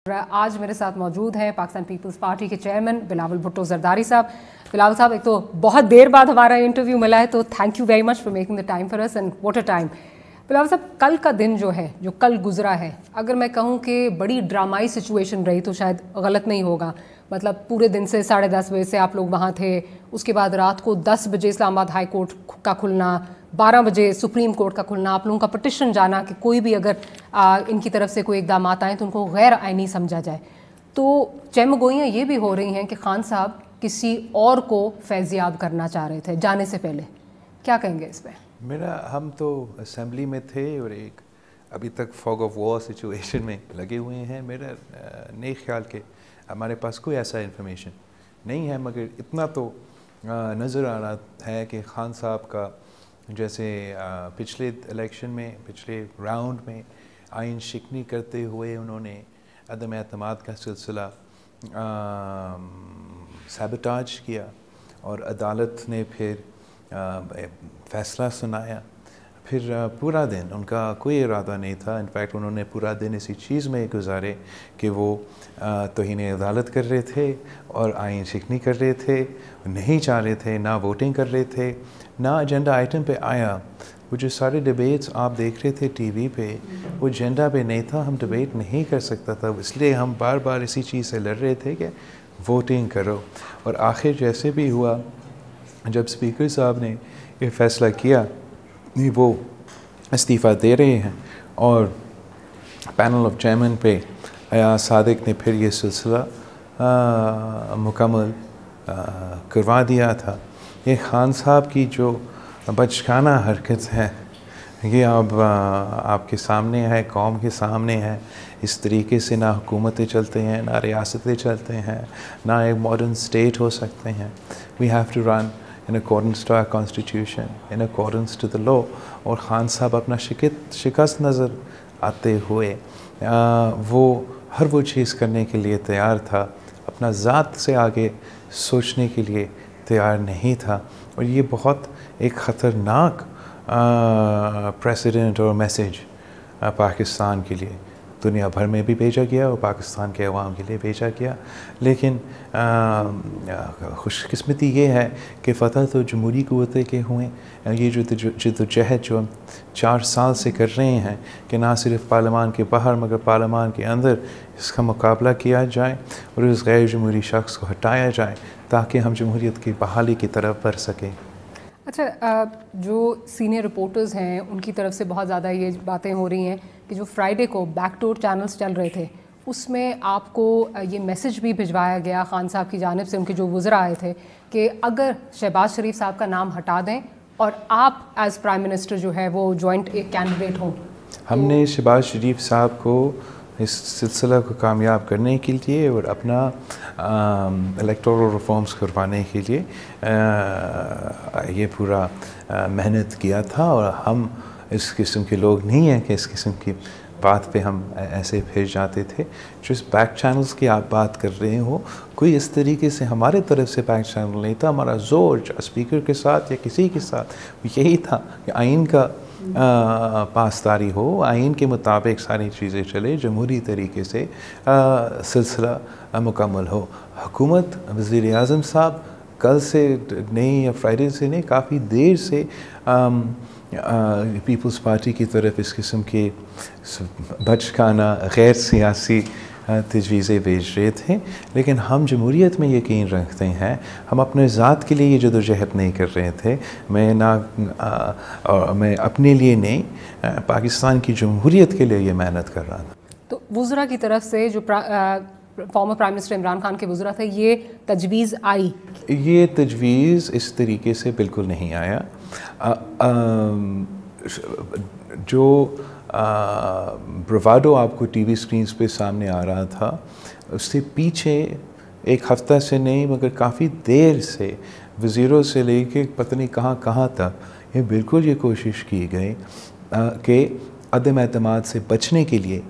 आज मेरे साथ मौजूद हैं पाकिस्तान पीपल्स पार्टी के चेयरमैन बिलावल भुट्टो जरदारी साहब। बिलावल साहब, एक तो बहुत देर बाद हमारा इंटरव्यू मिला है, तो thank you very much for making the time for us and what a time. Bilawal साहब, कल का दिन जो है, जो कल गुजरा है, अगर मैं कहूँ कि बड़ी ड्रामाई सिचुएशन रही तो शायद गलत नहीं होगा। मतलब पूरे दिन से 10:30 बजे से आप लोग वहाँ थे, उसके बाद रात को 10 बजे इस्लामाबाद हाई कोर्ट का खुलना, 12 बजे सुप्रीम कोर्ट का खुलना, आप लोगों का पटिशन जाना कि कोई भी अगर इनकी तरफ से कोई इकदाम आए तो उनको गैर आइनी समझा जाए। तो चहमगोइयाँ ये भी हो रही हैं कि खान साहब किसी और को फैज़याब करना चाह रहे थे जाने से पहले। क्या कहेंगे इस पर? हम तो असेंबली में थे और एक अभी तक फॉग ऑफ वॉर सिचुएशन में लगे हुए हैं। मेरा नहीं ख्याल के हमारे पास कोई ऐसा इन्फॉर्मेशन नहीं है, मगर इतना तो नज़र आ रहा है कि खान साहब का जैसे पिछले इलेक्शन में, पिछले राउंड में आइन शिकनी करते हुए उन्होंने अदम एतमाद का सिलसिला सैबोटाज किया और अदालत ने फिर फ़ैसला सुनाया। फिर पूरा दिन उनका कोई इरादा नहीं था, इनफैक्ट उन्होंने पूरा दिन इसी चीज़ में गुजारे कि वो तौहीन अदालत कर रहे थे और आइन शिकनी कर रहे थे, नहीं चाह रहे थे, ना वोटिंग कर रहे थे, ना एजेंडा आइटम पे आया। वो जो सारे डिबेट्स आप देख रहे थे टीवी पे, वो एजेंडा पे नहीं था, हम डिबेट नहीं कर सकता था, इसलिए हम बार बार इसी चीज़ से लड़ रहे थे कि वोटिंग करो। और आखिर जैसे भी हुआ, जब स्पीकर साहब ने ये फ़ैसला किया वो इस्तीफ़ा दे रहे हैं और पैनल ऑफ चेयरमैन पे अयाज सादिक ने फिर ये सिलसिला मुकम्मल करवा दिया था। ये खान साहब की जो बचकाना हरकत है, ये अब आपके सामने है, कौम के सामने है। इस तरीके से ना हुकूमतें चलते हैं, ना रियासतें चलते हैं, ना एक मॉडर्न स्टेट हो सकते हैं। We have to run in accordance to our constitution, in accordance to the law। और खान साहब अपना शिकस्त नज़र आते हुए वो हर वो चीज़ करने के लिए तैयार था, अपना ज़ात से आगे सोचने के लिए तैयार नहीं था। और ये बहुत एक ख़तरनाक प्रेसिडेंट और मैसेज पाकिस्तान के लिए दुनिया भर में भी भेजा गया और पाकिस्तान के अवाम के लिए भेजा गया। लेकिन खुशकिस्मती ये है कि फ़तह तो जमहूरी क़ुव्वतें के हुए। ये जो जद्दोजहद जो 4 साल से कर रहे हैं कि ना सिर्फ पार्लियामान के बाहर मगर पार्लियामान के अंदर इसका मुकाबला किया जाए और उस गैर जमहूरी शख्स को हटाया जाए ताकि हम जमहूरियत की बहाली की तरफ बढ़ सकें। अच्छा, जो सीनियर रिपोर्टर्स हैं उनकी तरफ से बहुत ज़्यादा ये बातें हो रही हैं कि जो फ्राइडे को बैकडोर चैनल्स चल रहे थे उसमें आपको ये मैसेज भी भिजवाया गया खान साहब की जानिब से, उनके जो वज़रा आए थे, कि अगर शहबाज शरीफ साहब का नाम हटा दें और आप एज़ प्राइम मिनिस्टर जो है वो जॉइंट एक कैंडिडेट हों। हमने शहबाज शरीफ साहब को इस सिलसिला को कामयाब करने के लिए और अपना इलेक्टोरल रिफॉर्म्स करवाने के लिए ये पूरा मेहनत किया था। और हम इस किस्म के लोग नहीं हैं कि इस किस्म की बात पे हम ऐसे फिर जाते थे। जो इस बैक चैनल्स की आप बात कर रहे हो, कोई इस तरीके से हमारे तरफ से बैक चैनल नहीं था। हमारा ज़ोर स्पीकर के साथ या किसी के साथ यही था कि आइन का पासदारी हो, आइन के मुताबिक सारी चीज़ें चले, जमहूरी तरीके से सिलसिला मुकम्मल हो। हुकूमत वज़ीर आज़म साहब कल से नहीं या फ्राइडे से नहीं, काफ़ी देर से पीपल्स पार्टी की तरफ इस किस्म के बचकाना गैर सियासी तजवीज़ें भेज रहे थे। लेकिन हम जमहूरियत में यकीन रखते हैं, हम अपने ज़ात के लिए ये जदोजहद नहीं कर रहे थे। मैं अपने लिए नहीं, पाकिस्तान की जमहूरियत के लिए ये मेहनत कर रहा था। तो वज़रा की तरफ से जो former prime minister Imran Khan के वज़रा थे, ये तजवीज़ आई? ये तजवीज़ इस तरीके से बिल्कुल नहीं आया। जो ब्रवाडो आपको टीवी स्क्रीन्स पे सामने आ रहा था, उससे पीछे एक हफ़्ता से नहीं मगर काफ़ी देर से वज़ीरों से लेके पता नहीं कहाँ तक ये बिल्कुल ये कोशिश की गई कि अदम एतमाद से बचने के लिए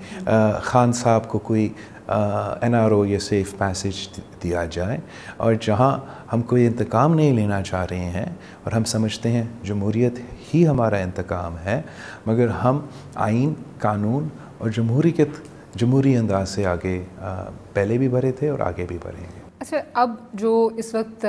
खान साहब को कोई NRO या सेफ़ पैसेज दिया जाए। और जहाँ हम कोई इंतकाम नहीं लेना चाह रहे हैं और हम समझते हैं जमहूरियत ही हमारा इंतकाम है, मगर हम आइन, कानून और जमहूरियत जमहूरी अंदाज से आगे पहले भी बढ़े थे और आगे भी बढ़ेंगे। अच्छा, अब जो इस वक्त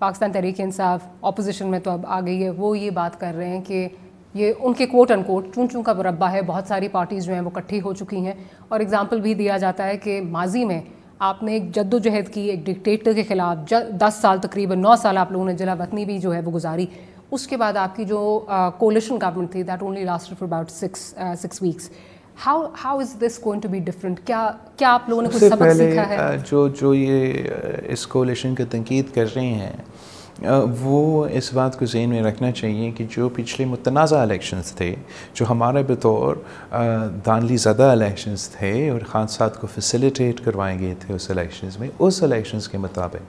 पाकिस्तान तहरीक इंसाफ अपोजिशन में तो अब आ गई है, वो ये बात कर रहे हैं कि ये उनके कोट अनकोट चूं चूं का मुरब्बा है, बहुत सारी पार्टीज़ जो हैं वो इकट्ठी हो चुकी हैं, और एग्जांपल भी दिया जाता है कि माजी में आपने एक जद्दोजहद की एक डिक्टेटर के ख़िलाफ़ 10 साल तकरीबन 9 साल आप लोगों ने जला वतनी भी जो है वो गुजारी। उसके बाद आपकी जो कोलिशन गवर्नमेंट थी that only lasted for about 6 weeks. How is this going to be different? क्या आप लोगों ने कुछ सबक सीखा है? जो ये इस कोलिशन की तनकीद कर रहे हैं वो इस बात को ज़हन में रखना चाहिए कि जो पिछले मुतनाज़ा इलेक्शंस थे, जो हमारे बतौर दानली ज़दा इलेक्शंस थे और खान साहब को फैसिलिटेट करवाए गए थे उस इलेक्शंस में, उस इलेक्शंस के मुताबिक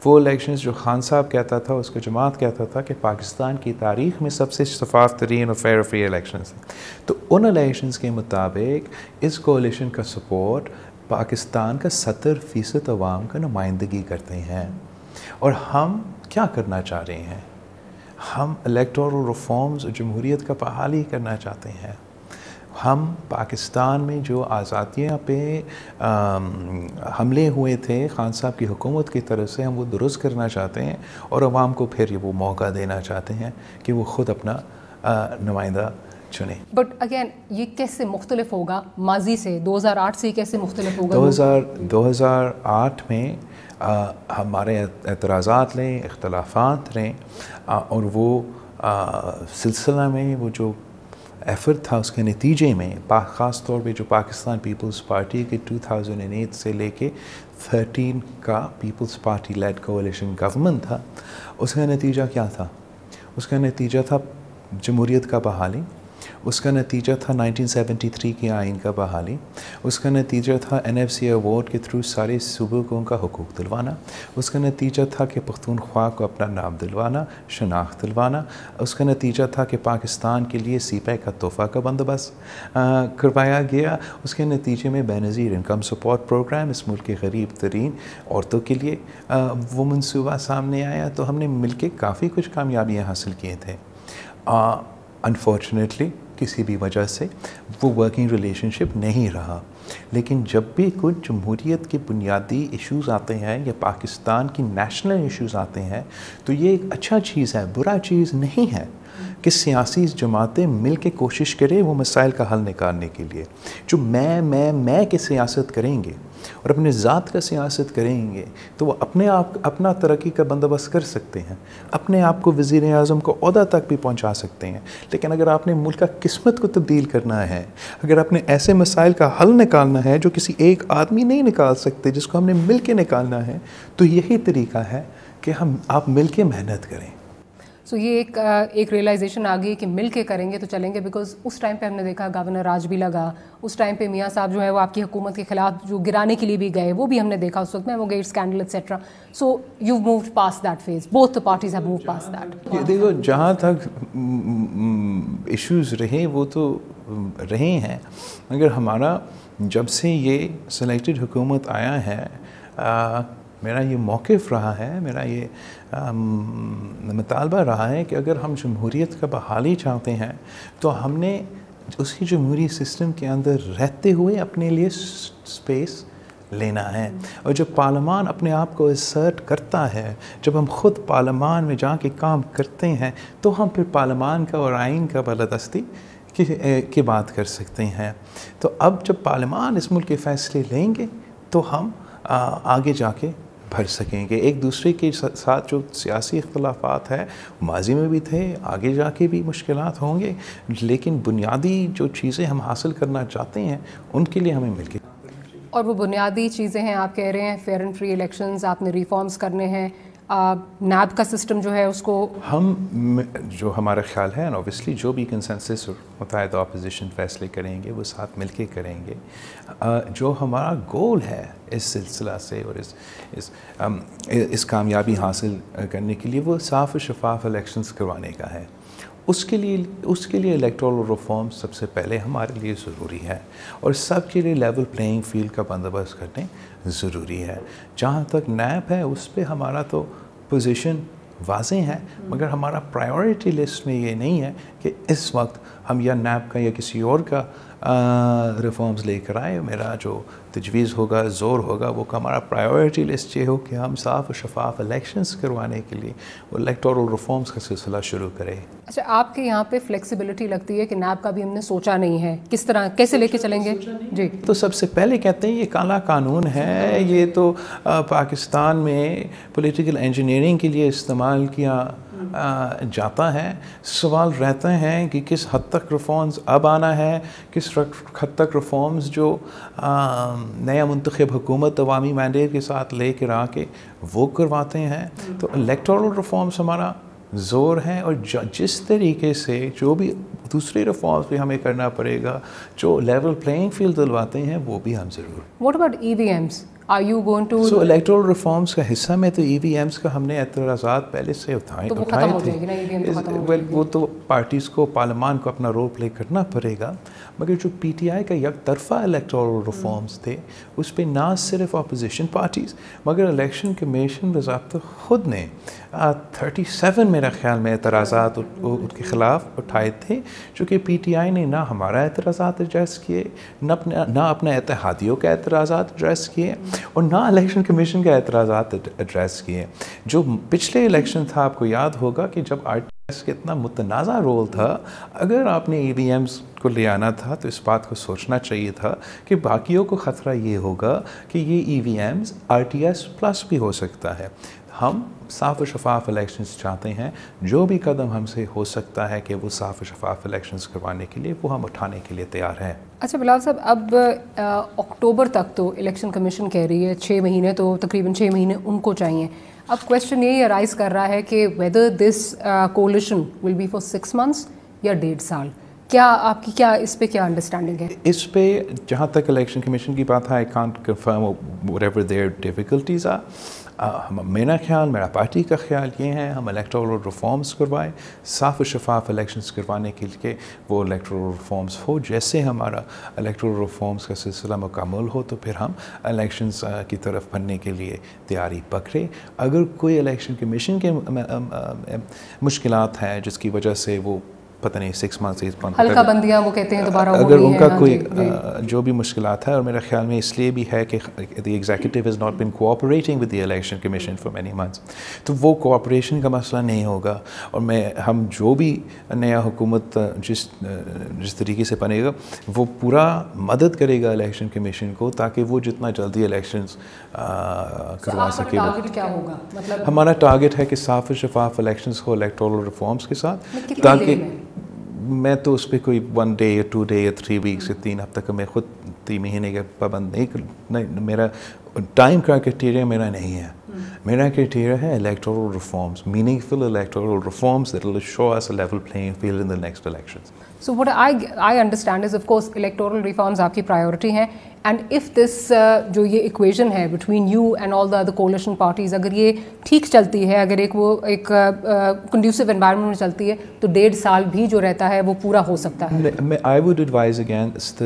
वो इलेक्शंस जो खान साहब कहता था, उसको जमात कहता था कि पाकिस्तान की तारीख़ में सबसे शफाफ तरीन और फेयर फ्री इलेक्शंस हैं, तो उन इलेक्शंस के मुताबिक इस कोलिशन का सपोर्ट पाकिस्तान का 70% अवाम का नुमाइंदगी करते हैं। और हम क्या करना चाह रहे हैं? हम इलेक्टोरल रिफॉर्म्स और जमहूरियत का बहाली करना चाहते हैं। हम पाकिस्तान में जो आज़ादियाँ पे हमले हुए थे खान साहब की हुकूमत की तरफ से, हम वो दुरुस्त करना चाहते हैं और अवाम को फिर वो मौका देना चाहते हैं कि वो ख़ुद अपना नुमाइंदा चुने। बट अगेन ये कैसे मुख्तलिफ होगा माजी से? 2008 से कैसे मुख्तलिफ होगा? 2008 में हमारे एतराज़ात रहें, इख्तलाफात रहें और वो सिलसिला में वो जो एफ़र्ट था उसके नतीजे में ख़ास तौर पे जो पाकिस्तान पीपल्स पार्टी के 2008 से लेके 13 का पीपल्स पार्टी लेड कोalition गवर्नमेंट था, उसका नतीजा क्या था? उसका नतीजा था जमहूरियत का बहाली, उसका नतीजा था 1973 के आइन का बहाली, उसका नतीजा था NFC अवार्ड के थ्रू सारे सूबों को उनका हुकूक दिलवाना, उसका नतीजा था कि पख्तूनख्वा को अपना नाम दिलवाना, शनाख्त दिलवाना, उसका नतीजा था कि पाकिस्तान के लिए CPI का तोहफ़ा का बंदोबस्त करवाया गया, उसके नतीजे में बेनज़ीर इनकम सपोर्ट प्रोग्राम इस मुल्क के गरीब तरीन औरतों के लिए वो मनसूबा सामने आया। तो हमने मिल के काफ़ी कुछ कामयाबियाँ हासिल किए थे। अनफॉर्चुनेटली किसी भी वजह से वो वर्किंग रिलेशनशिप नहीं रहा, लेकिन जब भी कुछ जमहूरियत के बुनियादी इश्यूज़ आते हैं या पाकिस्तान की नेशनल इश्यूज़ आते हैं तो ये एक अच्छा चीज़ है, बुरा चीज़ नहीं है कि सियासी जमातें मिल के कोशिश करें वो मसाइल का हल निकालने के लिए। जो मैं की सियासत करेंगे और अपने ज़ात का सियासत करेंगे तो वो अपने आप अपना तरक्की का बंदोबस्त कर सकते हैं, अपने आप को वज़ीर आज़म को ओहदा तक भी पहुंचा सकते हैं। लेकिन अगर आपने मुल्क का किस्मत को तब्दील करना है, अगर आपने ऐसे मसाइल का हल निकालना है जो किसी एक आदमी नहीं निकाल सकते, जिसको हमने मिल के निकालना है, तो यही तरीका है कि आप मिल के मेहनत करें। सो ये एक रियलाइजेशन आ गई कि मिल के करेंगे तो चलेंगे, बिकॉज उस टाइम पे हमने देखा गवर्नर राज भी लगा, उस टाइम पे मियाँ साहब जो है वो आपकी हुकूमत के ख़िलाफ़ जो गिराने के लिए भी गए, वो भी हमने देखा उस वक्त में, वो gate scandal etcetera. So you moved past that phase, both the parties have moved past that. देखो, जहाँ तक इश्यूज़ रहे वो तो रहे हैं, मगर हमारा जब से ये सिलेक्टेड हुकूमत आया है मेरा ये मौक़िफ़ रहा है, मेरा ये मुतालबा रहा है कि अगर हम जमहूरियत का बहाली चाहते हैं तो हमने उसी जमहूरी सिस्टम के अंदर रहते हुए अपने लिए स्पेस लेना है। और जब पार्लियामान अपने आप को असर्ट करता है, जब हम ख़ुद पार्लियामान में जाके काम करते हैं, तो हम फिर पार्लियामान का और आइन का बालादस्ती की बात कर सकते हैं। तो अब जब पार्लियामान इस मुल्क के फ़ैसले लेंगे तो हम आगे जाके भर सकेंगे। एक दूसरे के साथ जो सियासी इख्तलाफात है माजी में भी थे, आगे जाके भी मुश्किलात होंगे, लेकिन बुनियादी जो चीज़ें हम हासिल करना चाहते हैं उनके लिए हमें मिलके। और वो बुनियादी चीज़ें हैं, आप कह रहे हैं फेयर एंड फ्री इलेक्शंस, आपने रिफॉर्म्स करने हैं, नैब का सिस्टम जो है उसको हम जो हमारा ख्याल है, ऑब्वियसली जो भी कंसेंसस और मुत्तहिदा अपोजिशन फैसले करेंगे वो साथ मिलके करेंगे। जो हमारा गोल है इस सिलसिला से और इस कामयाबी हासिल करने के लिए वो साफ़ और शफाफ इलेक्शंस करवाने का है। उसके लिए इलेक्टोरल रिफॉर्म सबसे पहले हमारे लिए ज़रूरी है और सब के लिए लेवल प्लेइंग फील्ड का बंदोबस्त करने ज़रूरी है। जहाँ तक नैब है उस पर हमारा तो पोजीशन واضح ہیں، مگر ہمارا پرائیورٹی لسٹ میں یہ نہیں ہے کہ اس وقت ہم یا نیب کا یا کسی اور کا ریفارمز لے کر آئے. میرا جو تجویز ہوگا، زور ہوگا، وہ ہمارا پرائیورٹی لسٹ یہ ہو کہ ہم صاف و شفاف الیکشنز کروانے کے لیے وہ الیکٹورل ریفارمز کا سلسلہ شروع کریں. اچھا، آپ کے یہاں پہ فلیکسیبلٹی لگتی ہے کہ نیب کا بھی ہم نے سوچا نہیں ہے، کس طرح کیسے لے کے چلیں گے؟ جی، تو سب سے پہلے کہتے ہیں یہ کالا قانون ہے، یہ تو پاکستان میں پولیٹیکل انجینئرنگ کے لیے استعمال کیا جاتا ہے. سوال رہتا ہے کہ کس حد تک ریفارمز اب آنا ہے، کس حد تک ریفارمز جو نیا منتخب حکومت عوامی مینڈیٹ کے ساتھ لے کر آ کے وہ کرواتے ہیں. تو الیکٹورل ریفارمز ہمارا زور ہے، اور جس طریقے سے جو بھی دوسرے ریفارمز بھی ہمیں کرنا پڑے گا جو لیول پلینگ فیلڈ دلواتے ہیں وہ بھی ہم ضرور. What about EVMs؟ Are you going to so electoral reforms کا حصہ میں تو EVMs کا ہم نے اعتراضات پہلے سے اٹھائے تھے. وہ تو پارٹیز کو، پارلیمان کو اپنا رول پلے کرنا پڑے گا، مگر جو PTI کا یک طرفہ الیکٹورل ریفارمز تھے اس پہ نہ صرف اپوزیشن پارٹیز مگر الیکشن کمیشن بضابطہ خود نے 37 میرا خیال میں اعتراضات ان کے خلاف اٹھائے تھے، جو کہ PTI نے نہ ہمارا اعتراضات ایڈریس کیے، نہ اپنے اتحادیوں کا اعتراضات ایڈریس کیے، اور نہ الیکشن کمیشن کے اعتراضات ایڈریس کیے. جو پچھلے الیکشن تھا، آپ کو یاد ہوگا کہ جب RTS کا اتنا متنازع رول تھا، اگر آپ نے EVMs کو لے آنا تھا تو اس بات کو سوچنا چاہیے تھا کہ باقیوں کو خطرہ یہ ہوگا کہ یہ EVMs RTS پلس بھی ہو سکتا ہے. ہم صاف و شفاف الیکشنز چاہتے ہیں، جو بھی قدم ہم سے ہو سکتا ہے کہ وہ صاف و شفاف الیکشنز کروانے کے لیے وہ ہم اٹھانے کے لیے تیار ہیں. اچھا بلاول صاحب، اب اکتوبر تک تو الیکشن کمیشن کہہ رہی ہے 6 مہینے، تو تقریباً 6 مہینے ان کو چاہیے. اب کویشچن یہی ارائز کر رہا ہے کہ whether this coalition will be for 6 months یا 1.5 سال. کیا آپ کی اس پہ کیا انڈرسٹینڈنگ ہے؟ اس پہ جہاں تک الیکشن کمیشن کی بات ہے، I can't confirm whatever their difficulties are. میرا خیال، میرا پارٹی کا خیال یہ ہے ہم الیکٹورل ریفارمز کروائیں، صاف و شفاف الیکشنز کروانے کے لیے وہ الیکٹورل ریفارمز ہو. جیسے ہمارا الیکٹورل ریفارمز کا سلسلہ مکمل ہو تو پھر ہم الیکشنز کی طرف بڑھنے کے لیے تیاری پکڑیں. اگر کوئی الیکشن کمیشن کے مشکلات ہیں جس کی وجہ سے وہ پتہ نہیں 6 months ہلکا بندیاں وہ کہتے ہیں دوبارہ، اگر ان کا کوئی جو بھی مشکلات ہے، اور میرا خیال میں اس لیے بھی ہے کہ the executive has not been cooperating with the election commission for many months, تو وہ کوآپریشن کا مسئلہ نہیں ہوگا. اور ہم جو بھی نیا حکومت جس طریقے سے بنے گا وہ پورا مدد کرے گا الیکشن کمیشن کو تاکہ وہ جتنا جلدی الیکشنز کروا سکے. ہمارا ٹارگیٹ ہے کہ صاف و شفاف الیکشنز ہو الیکٹورل ریفارمز کے ساتھ، تاکہ میں تو اس پہ کوئی 1 day یا 2 day یا 3 weeks یا 3 ہفتہ کا میں خود 3 مہینے کا پابند نہیں. میرا ٹائم کا کرائٹیریا میرا نہیں ہے. میرا کرائٹیریا ہے electoral reforms, meaningful electoral reforms that will show us a level playing field in the next elections. So what I understand is, of course, electoral reforms آپ کی priority ہیں, and if this جو یہ equation ہے between you and all the other coalition parties اگر یہ ٹھیک چلتی ہے، اگر ایک conducive environment میں چلتی ہے تو 1.5 سال بھی جو رہتا ہے وہ پورا ہو سکتا ہے. I would advise against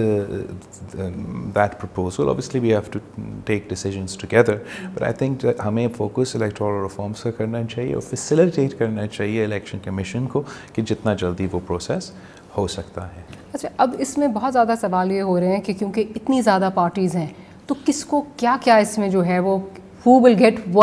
that proposal. Obviously we have to take decisions together, but I think that ہمیں focus electoral reforms کا کرنا چاہیے اور facilitate کرنا چاہیے election commission کو کہ جتنا جلدی وہ process ہو سکتا ہے. اچھا، اب اس میں بہت زیادہ سوال یہ ہو رہے ہیں کہ کیونکہ اتنی زیادہ پارٹیز ہیں تو کس کو کیا اس میں جو ہے وہ who will get what